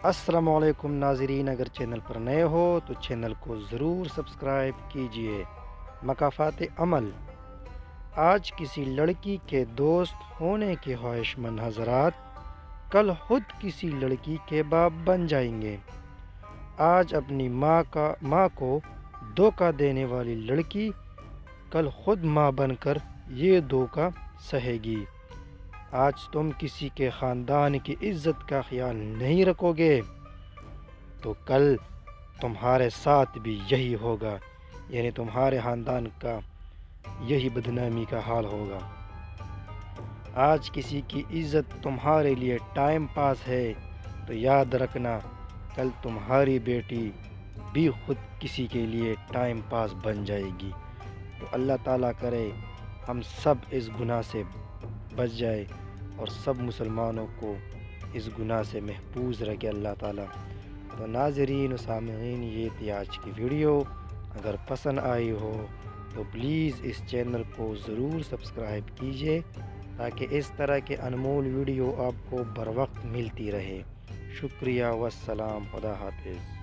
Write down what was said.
السلام علیکم ناظرین، اگر چینل پر نئے ہو تو چینل کو ضرور سبسکرائب کیجئے۔ مکافات عمل۔ آج کسی لڑکی کے دوست ہونے کے خواہش مند حضرات کل خود کسی لڑکی کے باپ بن جائیں گے۔ آج اپنی ماں کو دھوکہ دینے والی لڑکی کل خود ماں بن کر یہ دھوکہ سہے گی۔ آج تم کسی کے خاندان کی عزت کا خیال نہیں رکھو گے تو کل تمہارے ساتھ بھی یہی ہوگا، یعنی تمہارے خاندان کا یہی بدنامی کا حال ہوگا۔ آج کسی کی عزت تمہارے لیے ٹائم پاس ہے تو یاد رکھنا کل تمہاری بیٹی بھی خود کسی کے لیے ٹائم پاس بن جائے گی۔ تو اللہ تعالیٰ کرے ہم سب اس گناہ سے بچ جائے اور سب مسلمانوں کو اس گناہ سے محفوظ رکھے اللہ تعالیٰ۔ تو ناظرین و سامعین، یہ تھی آج کی ویڈیو۔ اگر پسند آئی ہو تو پلیز اس چینل کو ضرور سبسکرائب کیجیے تاکہ اس طرح کے انمول ویڈیو آپ کو بر وقت ملتی رہے۔ شکریہ والسلام، خدا حافظ۔